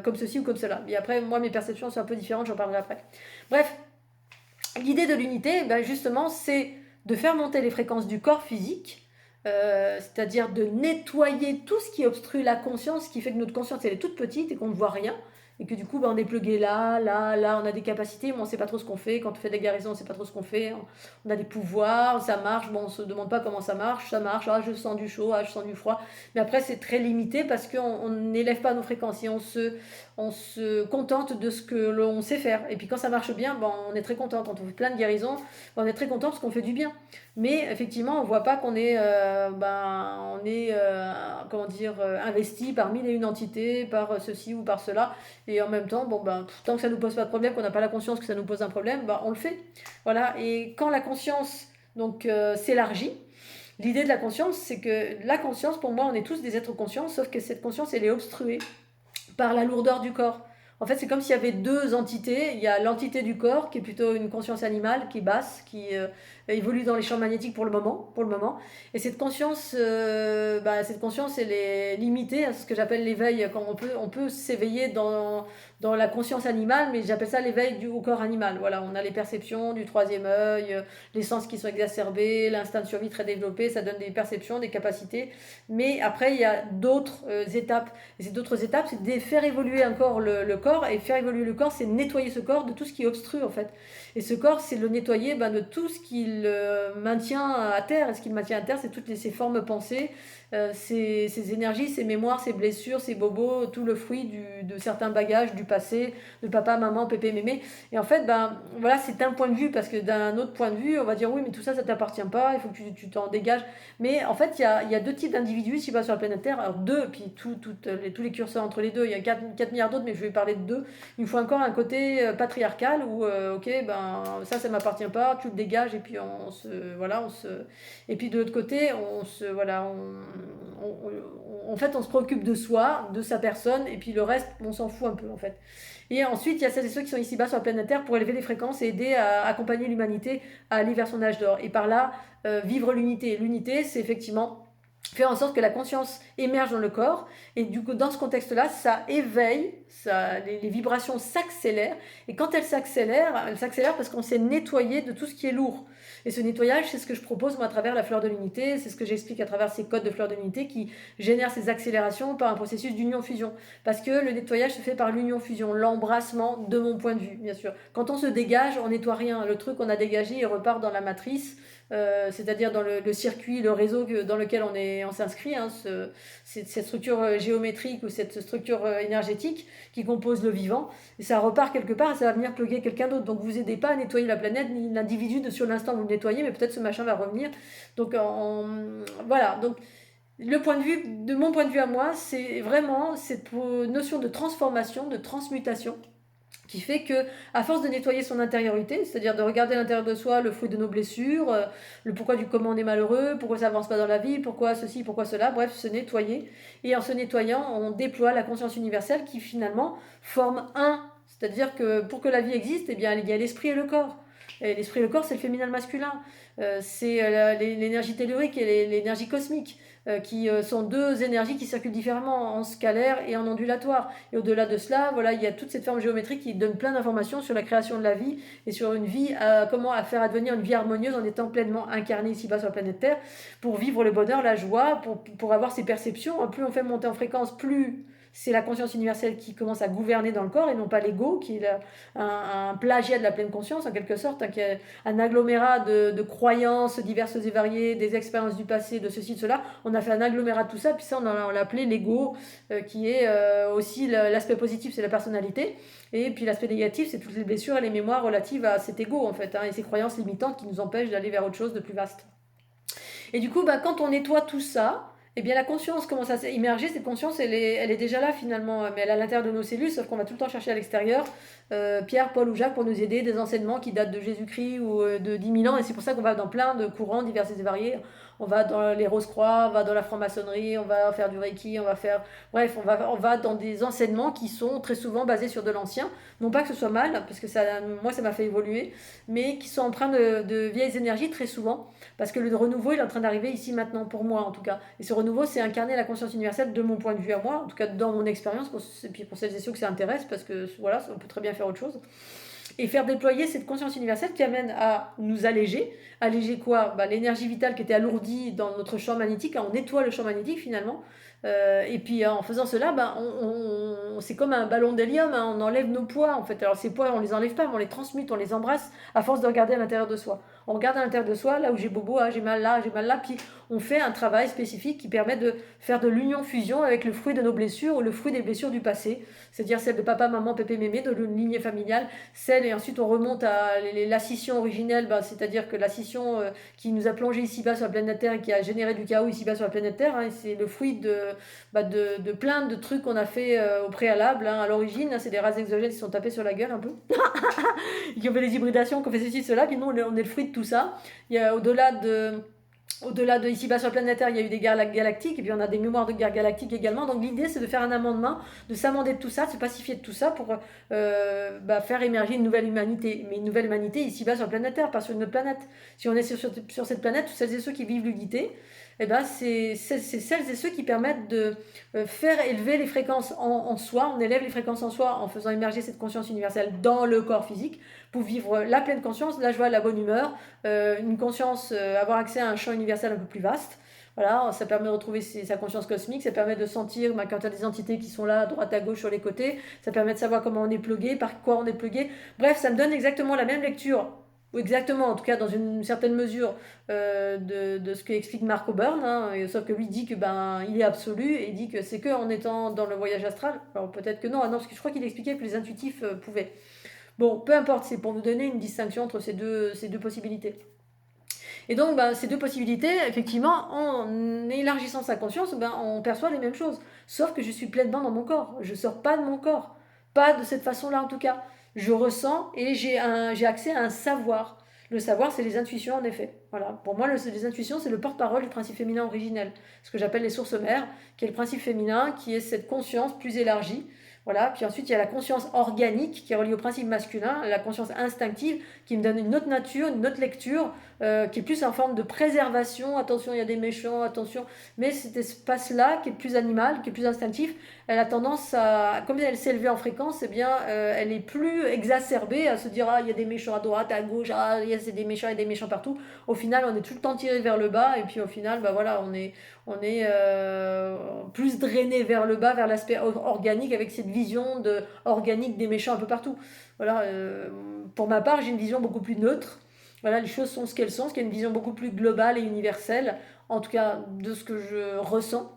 comme ceci ou comme cela. Et après, moi, mes perceptions sont un peu différentes, j'en parlerai après. Bref, l'idée de l'unité, justement, c'est de faire monter les fréquences du corps physique, c'est-à-dire de nettoyer tout ce qui obstrue la conscience, qui fait que notre conscience elle est toute petite et qu'on ne voit rien, et que du coup on est plugué là, on a des capacités, mais on ne sait pas trop ce qu'on fait, quand on fait des guérisons on ne sait pas trop ce qu'on fait, on a des pouvoirs, ça marche, on ne se demande pas comment ça marche, ah je sens du chaud, ah je sens du froid, mais après c'est très limité parce qu'on n'élève pas nos fréquences et on se contente de ce que l'on sait faire, et puis quand ça marche bien, on est très content, quand on fait plein de guérisons, on est très content parce qu'on fait du bien. Mais effectivement, on ne voit pas qu'on est, comment dire, investi par mille et une entités, par ceci ou par cela. Et en même temps, tant que ça ne nous pose pas de problème, qu'on n'a pas la conscience que ça nous pose un problème, on le fait. Voilà. Et quand la conscience s'élargit, l'idée de la conscience, c'est que la conscience, pour moi, on est tous des êtres conscients, sauf que cette conscience, elle est obstruée par la lourdeur du corps. En fait, c'est comme s'il y avait deux entités. Il y a l'entité du corps, qui est plutôt une conscience animale, qui est basse, qui évolue dans les champs magnétiques pour le moment. Et cette conscience, elle est limitée à ce que j'appelle l'éveil. Quand on peut s'éveiller dans la conscience animale, mais j'appelle ça l'éveil au corps animal. Voilà, on a les perceptions du troisième œil, les sens qui sont exacerbés, l'instinct de survie très développé, ça donne des perceptions, des capacités. Mais après, il y a d'autres étapes. Et ces d'autres étapes, c'est de faire évoluer encore le corps. Et faire évoluer le corps, c'est nettoyer ce corps de tout ce qui obstrue, en fait. Et ce corps, c'est le nettoyer de tout ce qui le maintient à terre. Et ce qui le maintient à terre, c'est toutes ces formes pensées, ces énergies, ces mémoires, ces blessures, ces bobos, tout le fruit de certains bagages du passé, de papa, maman, pépé, mémé. Et en fait, voilà, c'est un point de vue, parce que d'un autre point de vue, on va dire oui, mais tout ça, ça t'appartient pas, il faut que tu t'en dégages. Mais en fait, il y a deux types d'individus ici sur la planète Terre. Alors deux, puis tous les curseurs entre les deux, il y a 4 milliards d'autres, mais je vais parler de deux. Il faut encore un côté patriarcal où, ça m'appartient pas, tu le dégages, et puis et puis de l'autre côté, en fait, on se préoccupe de soi, de sa personne, et puis le reste, on s'en fout un peu, en fait. Et ensuite, il y a celles et ceux qui sont ici-bas sur la planète Terre pour élever les fréquences et aider à accompagner l'humanité à aller vers son âge d'or. Et par là, vivre l'unité. L'unité, c'est effectivement faire en sorte que la conscience émerge dans le corps, et du coup dans ce contexte-là, ça éveille, les vibrations s'accélèrent, et quand elles s'accélèrent parce qu'on s'est nettoyé de tout ce qui est lourd. Et ce nettoyage, c'est ce que je propose moi à travers la fleur de l'unité, c'est ce que j'explique à travers ces codes de fleur de l'unité qui génèrent ces accélérations par un processus d'union-fusion. Parce que le nettoyage se fait par l'union-fusion, l'embrassement de mon point de vue, bien sûr. Quand on se dégage, on nettoie rien. Le truc qu'on a dégagé, il repart dans la matrice, c'est-à-dire dans le circuit, le réseau dans lequel on s'inscrit, cette structure géométrique ou cette structure énergétique qui compose le vivant, et ça repart quelque part et ça va venir plugger quelqu'un d'autre. Donc vous aidez pas à nettoyer la planète ni l'individu sur l'instant vous le nettoyez, mais peut-être ce machin va revenir. Donc voilà. Donc de mon point de vue à moi, c'est vraiment cette notion de transformation, de transmutation, qui fait que, à force de nettoyer son intériorité, c'est-à-dire de regarder à l'intérieur de soi le fruit de nos blessures, le pourquoi du comment on est malheureux, pourquoi ça avance pas dans la vie, pourquoi ceci, pourquoi cela, bref, se nettoyer. Et en se nettoyant, on déploie la conscience universelle qui finalement forme un. C'est-à-dire que pour que la vie existe, il y a l'esprit et le corps. Et l'esprit et le corps, c'est le féminin et le masculin. C'est l'énergie tellurique et l'énergie cosmique, qui sont deux énergies qui circulent différemment en scalaire et en ondulatoire. Et au-delà de cela, voilà, il y a toute cette forme géométrique qui donne plein d'informations sur la création de la vie et sur une vie, comment faire advenir une vie harmonieuse en étant pleinement incarné ici-bas sur la planète Terre, pour vivre le bonheur, la joie, pour avoir ces perceptions. Plus on fait monter en fréquence, plus c'est la conscience universelle qui commence à gouverner dans le corps et non pas l'ego qui est un plagiat de la pleine conscience en quelque sorte, qui est un agglomérat de croyances diverses et variées, des expériences du passé, de ceci, de cela. On a fait un agglomérat de tout ça, puis ça on l'a appelé l'ego, qui est aussi l'aspect positif, c'est la personnalité, et puis l'aspect négatif, c'est toutes les blessures et les mémoires relatives à cet ego en fait, et ces croyances limitantes qui nous empêchent d'aller vers autre chose de plus vaste. Et du coup, quand on nettoie tout ça, eh bien la conscience commence à émerger. Cette conscience, elle est déjà là finalement, mais elle est à l'intérieur de nos cellules, sauf qu'on va tout le temps chercher à l'extérieur Pierre, Paul ou Jacques pour nous aider, des enseignements qui datent de Jésus-Christ ou de 10 000 ans, et c'est pour ça qu'on va dans plein de courants divers et variés. On va dans les Rose-Croix, on va dans la franc-maçonnerie, on va faire du Reiki, on va faire... Bref, on va dans des enseignements qui sont très souvent basés sur de l'ancien. Non pas que ce soit mal, parce que ça, moi ça m'a fait évoluer, mais qui sont empreints de vieilles énergies très souvent, parce que le renouveau il est en train d'arriver ici maintenant, pour moi en tout cas. Et ce renouveau, c'est incarner la conscience universelle de mon point de vue à moi, en tout cas dans mon expérience, et puis pour celles et ceux que ça intéresse, parce que voilà, on peut très bien faire autre chose. Et faire déployer cette conscience universelle qui amène à nous alléger. Alléger quoi? L'énergie vitale qui était alourdie dans notre champ magnétique, on nettoie le champ magnétique finalement. Et puis en faisant cela, c'est comme un ballon d'hélium, on enlève nos poids en fait. Alors ces poids, on les enlève pas, mais on les transmute, on les embrasse à force de regarder à l'intérieur de soi. On regarde à l'intérieur de soi, là où j'ai bobo, j'ai mal là, puis on fait un travail spécifique qui permet de faire de l'union-fusion avec le fruit de nos blessures ou le fruit des blessures du passé, c'est-à-dire celle de papa, maman, pépé, mémé, de une lignée familiale, et ensuite on remonte à la scission originelle, c'est-à-dire que la scission qui nous a plongé ici-bas sur la planète Terre et qui a généré du chaos ici-bas sur la planète Terre, c'est le fruit de plein de trucs qu'on a fait au préalable, à l'origine, c'est des races exogènes qui se sont tapés sur la gueule un peu, qui ont fait des hybridations, qui ont fait ceci, cela, puis nous on est le fruit de tout ça. Il y a au-delà de ici-bas sur la planète Terre, il y a eu des guerres galactiques, et puis on a des mémoires de guerres galactiques également. Donc l'idée, c'est de faire un amendement, de s'amender de tout ça, de se pacifier de tout ça pour faire émerger une nouvelle humanité. Mais une nouvelle humanité ici-bas sur la planète Terre, pas sur une autre planète. Si on est sur cette planète, celles et ceux qui vivent l'unité, c'est celles et ceux qui permettent de faire élever les fréquences en soi. On élève les fréquences en soi en faisant émerger cette conscience universelle dans le corps physique pour vivre la pleine conscience, la joie, la bonne humeur, une conscience, avoir accès à un champ universel un peu plus vaste. Voilà, ça permet de retrouver sa conscience cosmique, ça permet de sentir quand il y a des entités qui sont là, à droite, à gauche, sur les côtés, ça permet de savoir comment on est plugué, par quoi on est plugué. Bref, ça me donne exactement la même lecture, ou exactement, en tout cas dans une certaine mesure, de ce qu'explique Mark O'Byrne, sauf que lui dit que il est absolu, et il dit que c'est que en étant dans le voyage astral, alors peut-être que non, parce que je crois qu'il expliquait que les intuitifs pouvaient. Bon, peu importe, c'est pour vous donner une distinction entre ces deux possibilités. Et donc, ces deux possibilités, effectivement, en élargissant sa conscience, on perçoit les mêmes choses. Sauf que je suis pleinement dans mon corps. Je ne sors pas de mon corps. Pas de cette façon-là, en tout cas. Je ressens et j'ai accès à un savoir. Le savoir, c'est les intuitions, en effet. Voilà. Pour moi, les intuitions, c'est le porte-parole du principe féminin originel. Ce que j'appelle les sources mères, qui est le principe féminin, qui est cette conscience plus élargie. Voilà. Puis ensuite, il y a la conscience organique, qui est reliée au principe masculin, la conscience instinctive, qui me donne une autre nature, une autre lecture, qui est plus en forme de préservation. Attention, il y a des méchants, attention. Mais cet espace-là, qui est plus animal, qui est plus instinctif, elle a tendance à, comme elle s'est élevée en fréquence, elle est plus exacerbée à se dire il y a des méchants à droite, à gauche, il y a des méchants et des méchants partout. Au final, on est tout le temps tiré vers le bas, et puis au final, on est plus drainé vers le bas, vers l'aspect organique, avec cette vision organique des méchants un peu partout. Voilà, pour ma part, j'ai une vision beaucoup plus neutre. Voilà, les choses sont ce qu'elles sont, ce qui est une vision beaucoup plus globale et universelle, en tout cas de ce que je ressens,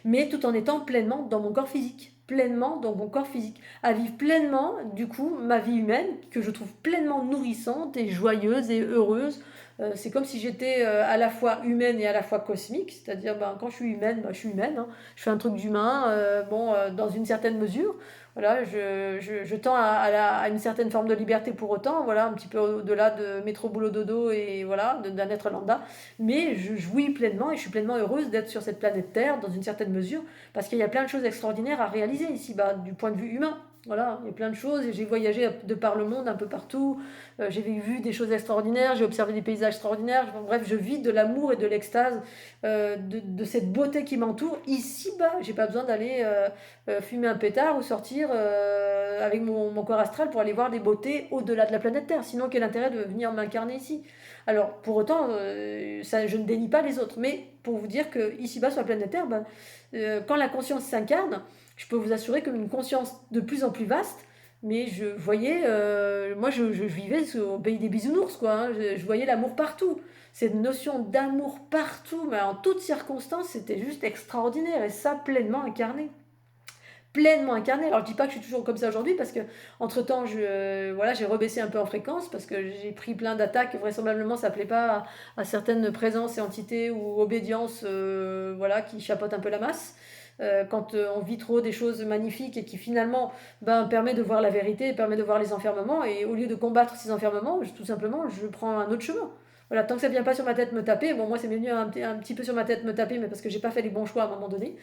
mais tout en étant pleinement dans mon corps physique. Pleinement dans mon corps physique. À vivre pleinement, du coup, ma vie humaine, que je trouve pleinement nourrissante et joyeuse et heureuse. C'est comme si j'étais à la fois humaine et à la fois cosmique, c'est-à-dire quand je suis humaine, je suis humaine, je fais un truc d'humain, dans une certaine mesure. Voilà, je tends à une certaine forme de liberté pour autant, voilà, un petit peu au-delà de métro boulot dodo et voilà, d'un être lambda, mais je jouis pleinement et je suis pleinement heureuse d'être sur cette planète Terre dans une certaine mesure, parce qu'il y a plein de choses extraordinaires à réaliser ici, du point de vue humain. Voilà, il y a plein de choses et j'ai voyagé de par le monde un peu partout, j'ai vu des choses extraordinaires, j'ai observé des paysages extraordinaires, bref, je vis de l'amour et de l'extase, de cette beauté qui m'entoure ici-bas. J'ai pas besoin d'aller fumer un pétard ou sortir avec mon corps astral pour aller voir des beautés au-delà de la planète Terre, sinon quel intérêt de venir m'incarner ici? Alors pour autant, je ne dénie pas les autres, mais pour vous dire que ici-bas sur la planète Terre, quand la conscience s'incarne, je peux vous assurer comme une conscience de plus en plus vaste, mais je voyais, moi je vivais au pays des bisounours, quoi, je voyais l'amour partout. Cette notion d'amour partout, mais en toutes circonstances, c'était juste extraordinaire, et ça pleinement incarné. Pleinement incarné. Alors je dis pas que je suis toujours comme ça aujourd'hui, parce que entre temps j'ai rebaissé un peu en fréquence, parce que j'ai pris plein d'attaques, vraisemblablement ça plaît pas à certaines présences et entités ou obédiences qui chapeautent un peu la masse. quand on vit trop des choses magnifiques et qui finalement permet de voir la vérité, permet de voir les enfermements, et au lieu de combattre ces enfermements, tout simplement, je prends un autre chemin. Voilà, tant que ça vient pas sur ma tête me taper, bon moi c'est venu un petit peu sur ma tête me taper, mais parce que j'ai pas fait les bons choix à un moment donné.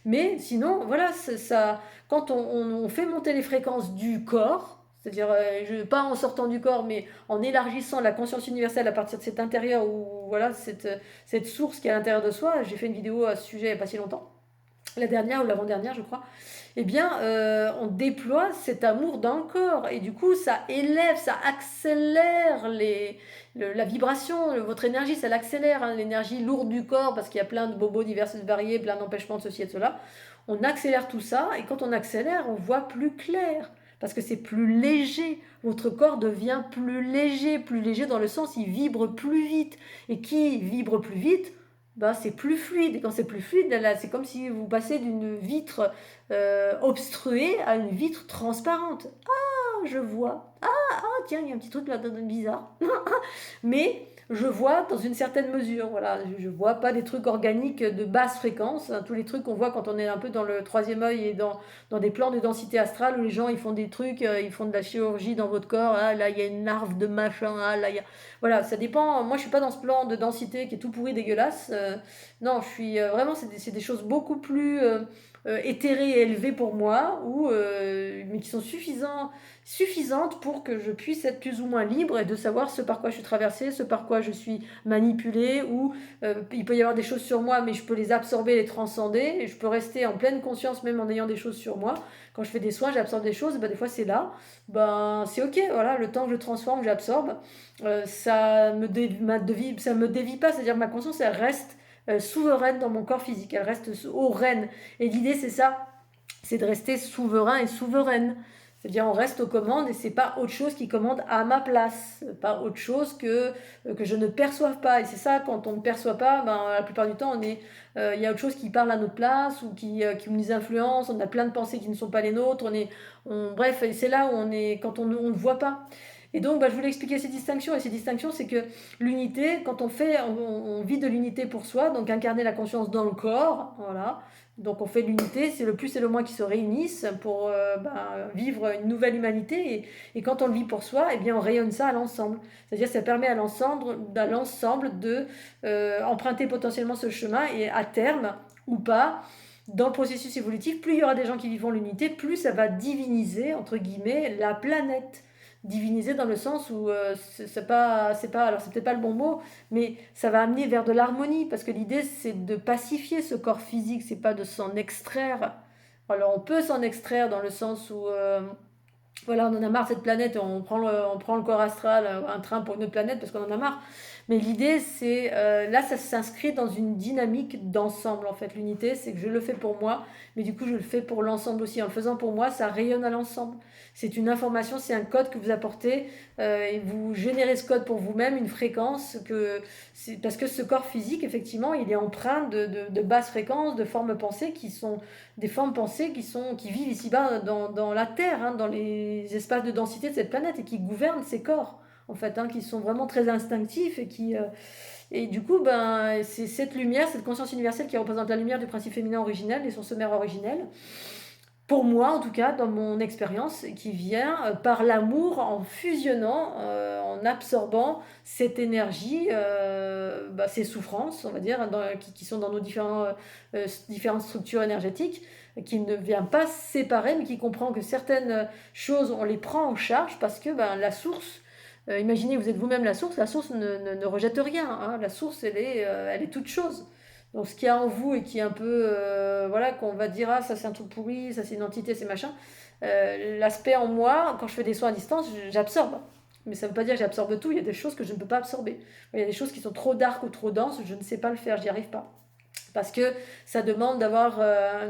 Mais sinon, voilà, ça, quand on fait monter les fréquences du corps, c'est-à-dire pas en sortant du corps, mais en élargissant la conscience universelle à partir de cet intérieur, ou voilà, cette source qui est à l'intérieur de soi. J'ai fait une vidéo à ce sujet il n'y a pas si longtemps, la dernière ou l'avant-dernière je crois. Eh bien on déploie cet amour dans le corps, et du coup ça élève, ça accélère la vibration, votre énergie, ça l'accélère, hein, l'énergie lourde du corps, parce qu'il y a plein de bobos divers et variés, plein d'empêchements de ceci et de cela. On accélère tout ça, et quand on accélère, on voit plus clair, parce que c'est plus léger. Votre corps devient plus léger dans le sens il vibre plus vite. Et qui vibre plus vite, c'est plus fluide. Et quand c'est plus fluide, là, c'est comme si vous passez d'une vitre obstruée à une vitre transparente. Ah, je vois. Ah, tiens, il y a un petit truc là bizarre. Mais je vois dans une certaine mesure. Voilà, je vois pas des trucs organiques de basse fréquence, hein, tous les trucs qu'on voit quand on est un peu dans le troisième œil et dans des plans de densité astrale où les gens ils font des trucs, ils font de la chirurgie dans votre corps. Ah, là, il y a une larve de machin. Ah, là, il y a... Voilà, ça dépend. Moi, je suis pas dans ce plan de densité qui est tout pourri, dégueulasse. Non, je suis vraiment, c'est des choses beaucoup plus éthérées et élevées pour moi, mais qui sont suffisantes pour que je puisse être plus ou moins libre et de savoir ce par quoi je suis traversée, ce par quoi je suis manipulée, ou il peut y avoir des choses sur moi, mais je peux les absorber, les transcender, et je peux rester en pleine conscience même en ayant des choses sur moi. Quand je fais des soins, j'absorbe des choses, des fois c'est là, c'est ok, voilà, le temps que je transforme, j'absorbe, ça me dévie pas, c'est-à-dire que ma conscience, elle reste souveraine dans mon corps physique, elle reste au reine. Et l'idée, c'est ça, c'est de rester souverain et souveraine. C'est-à-dire on reste aux commandes, et c'est pas autre chose qui commande à ma place, pas autre chose que je ne perçoive pas. Et c'est ça, quand on ne perçoit pas, la plupart du temps, il y a autre chose qui parle à notre place, ou qui nous influence, on a plein de pensées qui ne sont pas les nôtres, bref, c'est là où on est, quand on ne voit pas. Et donc, je voulais expliquer ces distinctions. Et ces distinctions, c'est que l'unité, quand on vit de l'unité pour soi, donc incarner la conscience dans le corps, voilà. Donc on fait de l'unité, c'est le plus et le moins qui se réunissent pour vivre une nouvelle humanité. Et quand on le vit pour soi, eh bien on rayonne ça à l'ensemble. C'est-à-dire que ça permet à l'ensemble de emprunter potentiellement ce chemin, et à terme, ou pas, dans le processus évolutif, plus il y aura des gens qui vivront l'unité, plus ça va diviniser, entre guillemets, la planète. Diviniser dans le sens où alors c'est peut-être pas le bon mot, mais ça va amener vers de l'harmonie, parce que l'idée c'est de pacifier ce corps physique, c'est pas de s'en extraire. Alors on peut s'en extraire dans le sens où voilà, on en a marre de cette planète, on prend le corps astral, un train pour une autre planète parce qu'on en a marre. Mais l'idée, c'est, là, ça s'inscrit dans une dynamique d'ensemble, en fait. L'unité, c'est que je le fais pour moi, mais du coup, je le fais pour l'ensemble aussi. En le faisant pour moi, ça rayonne à l'ensemble. C'est une information, c'est un code que vous apportez, et vous générez ce code pour vous-même, une fréquence, parce que ce corps physique, effectivement, il est empreint de basses fréquences, de formes pensées qui sont des formes pensées qui vivent ici-bas dans la Terre, hein, dans les espaces de densité de cette planète, et qui gouvernent ces corps, en fait, hein, qui sont vraiment très instinctifs, et du coup, c'est cette lumière, cette conscience universelle qui représente la lumière du principe féminin originel et son sommaire originel, pour moi en tout cas, dans mon expérience, qui vient par l'amour, en fusionnant, en absorbant cette énergie, ces souffrances, on va dire, qui sont dans nos différentes structures énergétiques, qui ne vient pas séparer, mais qui comprend que certaines choses, on les prend en charge, parce que la source, imaginez, vous êtes vous-même la source ne rejette rien, hein, la source, elle est toute chose. Donc ce qu'il y a en vous, et qui est un peu, voilà, qu'on va dire, ah ça c'est un truc pourri, ça c'est une entité, c'est machin, l'aspect en moi, quand je fais des soins à distance, j'absorbe. Mais ça ne veut pas dire que j'absorbe tout, il y a des choses que je ne peux pas absorber. Il y a des choses qui sont trop dark ou trop denses, je ne sais pas le faire, j'y arrive pas. Parce que ça demande d'avoir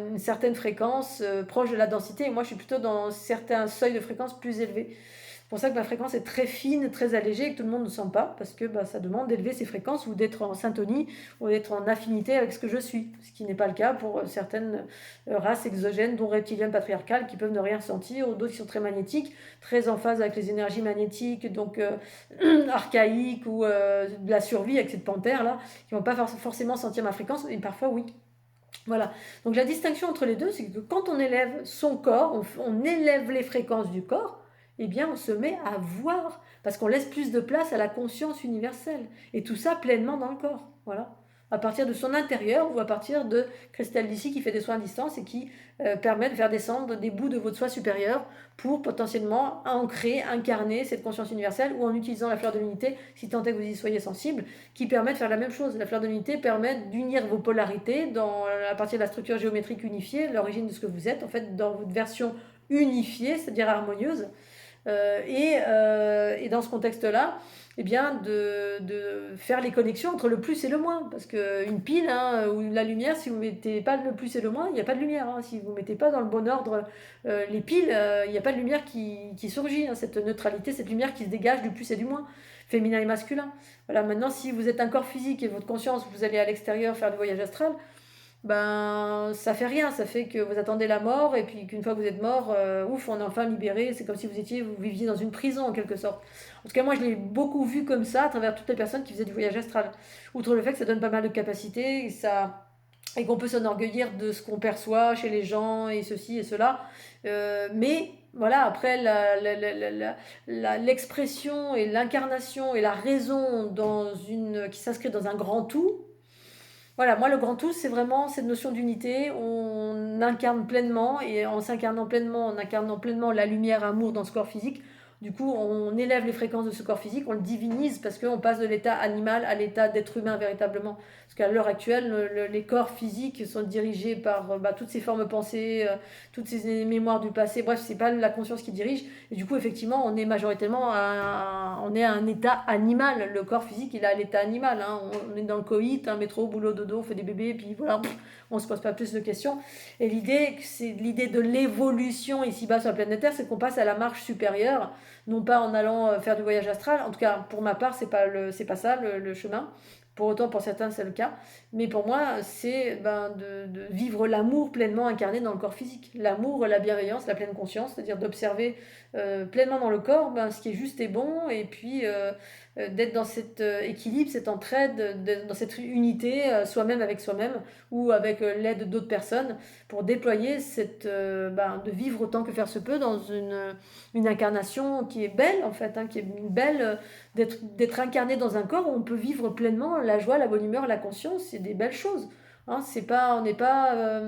une certaine fréquence proche de la densité, et moi je suis plutôt dans certains seuils de fréquence plus élevés. C'est pour ça que ma fréquence est très fine, très allégée, et que tout le monde ne sent pas, parce que ça demande d'élever ses fréquences, ou d'être en syntonie, ou d'être en affinité avec ce que je suis, ce qui n'est pas le cas pour certaines races exogènes, dont reptiliennes patriarcales, qui peuvent ne rien ressentir, ou d'autres qui sont très magnétiques, très en phase avec les énergies magnétiques, donc archaïques, ou de la survie avec cette panthère là, qui ne vont pas forcément sentir ma fréquence, et parfois oui. Voilà. Donc la distinction entre les deux, c'est que quand on élève son corps, on élève les fréquences du corps, eh bien on se met à voir, parce qu'on laisse plus de place à la conscience universelle. Et tout ça pleinement dans le corps. Voilà. À partir de son intérieur ou à partir de Christelle d'ici qui fait des soins à distance et qui permet de faire descendre des bouts de votre soi supérieur pour potentiellement ancrer, incarner cette conscience universelle ou en utilisant la fleur de l'unité, si tant est que vous y soyez sensible, qui permet de faire la même chose. La fleur de l'unité permet d'unir vos polarités à partir de la structure géométrique unifiée, l'origine de ce que vous êtes, en fait, dans votre version unifiée, c'est-à-dire harmonieuse. Et dans ce contexte-là, eh bien, de faire les connexions entre le plus et le moins. Parce qu'une pile ou la lumière, si vous ne mettez pas le plus et le moins, il n'y a pas de lumière. Si vous ne mettez pas dans le bon ordre les piles, il n'y a pas de lumière qui surgit. Cette neutralité, cette lumière qui se dégage du plus et du moins, féminin et masculin. Voilà, maintenant, si vous êtes un corps physique et votre conscience, vous allez à l'extérieur faire du voyage astral, ben ça fait rien, ça fait que vous attendez la mort et puis qu'une fois que vous êtes mort, ouf, on est enfin libéré, c'est comme si vous viviez dans une prison en quelque sorte. En tout cas, moi je l'ai beaucoup vu comme ça à travers toutes les personnes qui faisaient du voyage astral. Outre le fait que ça donne pas mal de capacités et qu'on peut s'enorgueillir de ce qu'on perçoit chez les gens et ceci et cela. Mais voilà, après l'expression et l'incarnation et la raison qui s'inscrit dans un grand tout. Voilà, moi le grand tout, c'est vraiment cette notion d'unité. On incarne pleinement et en s'incarnant pleinement, en incarnant pleinement la lumière, amour dans ce corps physique. Du coup, on élève les fréquences de ce corps physique, on le divinise parce qu'on passe de l'état animal à l'état d'être humain véritablement. Parce qu'à l'heure actuelle, les corps physiques sont dirigés par toutes ces formes pensées, toutes ces mémoires du passé. Bref, c'est pas la conscience qui dirige. Et du coup, effectivement, on est majoritairement on est à un état animal. Le corps physique, il est à l'état animal. On est dans le coït, métro, boulot, dodo, on fait des bébés, et puis voilà, on se pose pas plus de questions. Et l'idée de l'évolution ici-bas sur la planète Terre, c'est qu'on passe à la marche supérieure, non pas en allant faire du voyage astral. En tout cas, pour ma part, c'est pas ça le chemin. Pour autant, pour certains, c'est le cas. Mais pour moi, c'est de vivre l'amour pleinement incarné dans le corps physique. L'amour, la bienveillance, la pleine conscience, c'est-à-dire d'observer pleinement dans le corps ce qui est juste et bon, et puis d'être dans cet équilibre, cette entraide, dans cette unité, soi-même avec soi-même, ou avec l'aide d'autres personnes, pour déployer de vivre autant que faire se peut dans une incarnation qui est belle, en fait, qui est une belle... d'être incarné dans un corps où on peut vivre pleinement la joie, la bonne humeur, la conscience, c'est des belles choses. C'est pas, on n'est pas,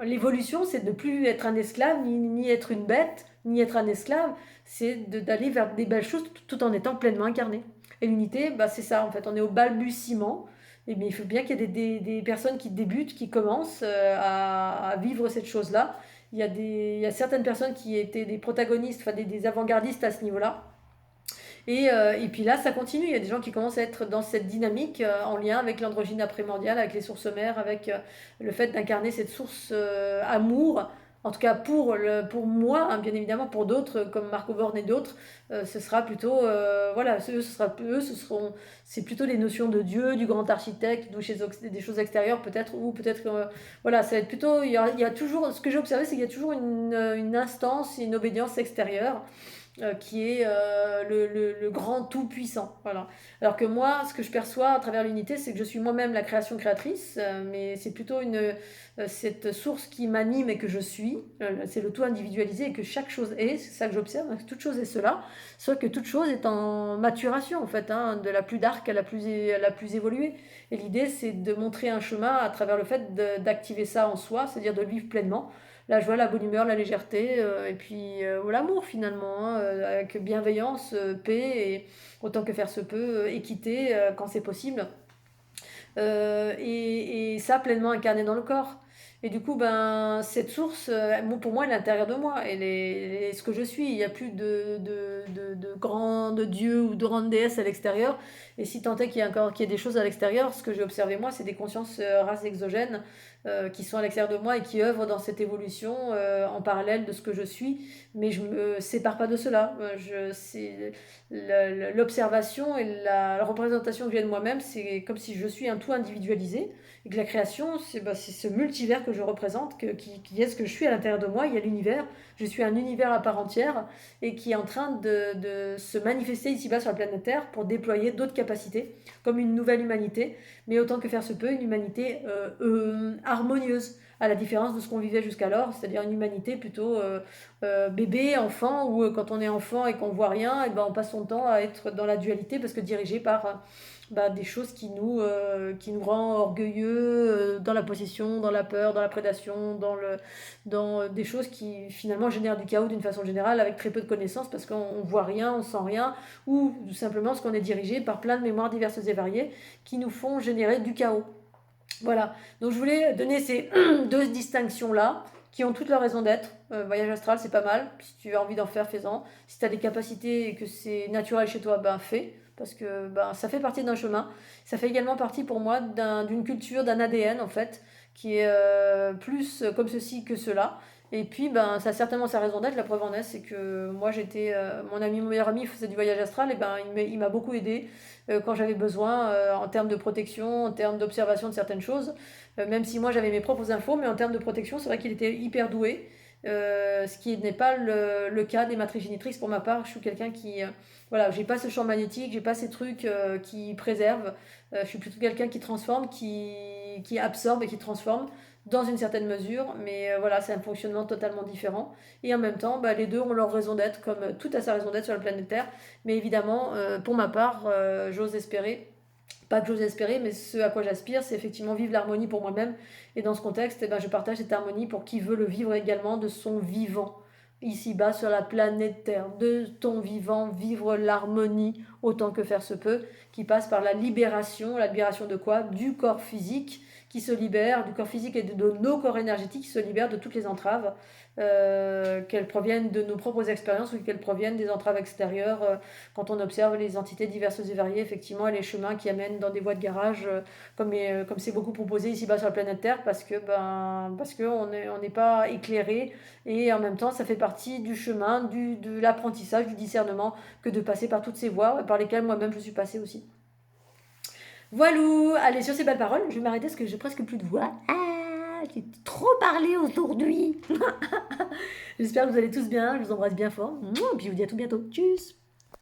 l'évolution, c'est de ne plus être un esclave, ni être une bête, ni être un esclave, c'est d'aller vers des belles choses tout en étant pleinement incarné. Et l'unité, c'est ça, en fait, on est au balbutiement. Mais il faut bien qu'il y ait des personnes qui débutent, qui commencent à vivre cette chose-là. Il y a certaines personnes qui étaient des protagonistes, enfin des avant-gardistes à ce niveau-là. Et puis là, ça continue. Il y a des gens qui commencent à être dans cette dynamique en lien avec l'androgyne primordiale, avec les sources mères, avec le fait d'incarner cette source amour. En tout cas, pour moi, bien évidemment, pour d'autres, comme Marco Born et d'autres, ce sera plutôt, voilà, c'est plutôt les notions de Dieu, du grand architecte, des choses extérieures peut-être, ou peut-être, voilà, ça va être plutôt, il y a toujours, ce que j'ai observé, c'est qu'il y a toujours une instance, une obédience extérieure qui est le grand tout-puissant. Voilà. Alors que moi, ce que je perçois à travers l'unité, c'est que je suis moi-même la création créatrice, mais c'est plutôt cette source qui m'anime et que je suis. C'est le tout individualisé et que chaque chose est, c'est ça que j'observe, que toute chose est cela, sauf que toute chose est en maturation, en fait, de la plus dark à la plus évoluée. Et l'idée, c'est de montrer un chemin à travers le fait d'activer ça en soi, c'est-à-dire de le vivre pleinement, la joie, la bonne humeur, la légèreté, et puis l'amour finalement, avec bienveillance, paix, et autant que faire se peut, équité quand c'est possible. Et ça pleinement incarné dans le corps. Et du coup, cette source, pour moi, elle est à l'intérieur de moi. Elle est ce que je suis. Il n'y a plus de grands dieux ou de grandes déesses à l'extérieur. Et si tant est qu'il y ait des choses à l'extérieur, ce que j'ai observé moi, c'est des consciences races exogènes qui sont à l'extérieur de moi et qui œuvrent dans cette évolution en parallèle de ce que je suis. Mais je ne me sépare pas de cela. C'est l'observation et la représentation que j'ai de moi-même, c'est comme si je suis un tout individualisé et que la création, c'est ce multivers que je représente, qui est ce que je suis à l'intérieur de moi. Il y a l'univers, je suis un univers à part entière et qui est en train de se manifester ici-bas sur la planète Terre pour déployer d'autres capacités, comme une nouvelle humanité, mais autant que faire se peut, une humanité harmonieuse, à la différence de ce qu'on vivait jusqu'alors, c'est-à-dire une humanité plutôt bébé, enfant, où quand on est enfant et qu'on voit rien, et ben on passe son temps à être dans la dualité parce que dirigé par des choses qui nous rend orgueilleux dans la possession, dans la peur, dans la prédation, dans des choses qui finalement génèrent du chaos d'une façon générale avec très peu de connaissances parce qu'on voit rien, on sent rien, ou tout simplement parce qu'on est dirigé par plein de mémoires diverses et variées qui nous font générer du chaos. Voilà, donc je voulais donner ces deux distinctions-là qui ont toute leur raison d'être. Voyage astral, c'est pas mal. Si tu as envie d'en faire, fais-en. Si tu as des capacités et que c'est naturel chez toi, ben fais. Parce que ça fait partie d'un chemin. Ça fait également partie pour moi d'une culture, d'un ADN en fait, qui est plus comme ceci que cela. Et puis, ça a certainement sa raison d'être. La preuve en est, c'est que moi, mon meilleur ami faisait du voyage astral, et il m'a beaucoup aidé quand j'avais besoin, en termes de protection, en termes d'observation de certaines choses. Même si moi, j'avais mes propres infos, mais en termes de protection, c'est vrai qu'il était hyper doué. Ce qui n'est pas le cas des matrices génitrices pour ma part. Je suis quelqu'un qui, voilà, j'ai pas ce champ magnétique, j'ai pas ces trucs qui préservent. Je suis plutôt quelqu'un qui transforme, qui absorbe et qui transforme dans une certaine mesure, mais voilà, c'est un fonctionnement totalement différent. Et en même temps, les deux ont leur raison d'être, comme tout a sa raison d'être sur la planète Terre. Mais évidemment, pour ma part, j'ose espérer, pas que j'ose espérer, mais ce à quoi j'aspire, c'est effectivement vivre l'harmonie pour moi-même. Et dans ce contexte, je partage cette harmonie pour qui veut le vivre également de son vivant. Ici-bas sur la planète Terre, de ton vivant, vivre l'harmonie autant que faire se peut, qui passe par la libération de quoi? Du corps physique qui se libère, du corps physique et de nos corps énergétiques qui se libèrent de toutes les entraves, qu'elles proviennent de nos propres expériences ou qu'elles proviennent des entraves extérieures. Quand on observe les entités diverses et variées, effectivement, et les chemins qui amènent dans des voies de garage, comme c'est beaucoup proposé ici-bas sur la planète Terre, parce que on n'est pas éclairé, et en même temps, ça fait partie du chemin, de l'apprentissage, du discernement, que de passer par toutes ces voies, par lesquelles moi-même je suis passée aussi. Voilà, allez, sur ces belles paroles, je vais m'arrêter parce que j'ai presque plus de voix. Ah, j'ai trop parlé aujourd'hui. J'espère que vous allez tous bien, je vous embrasse bien fort. Et puis je vous dis à tout bientôt. Tchuss.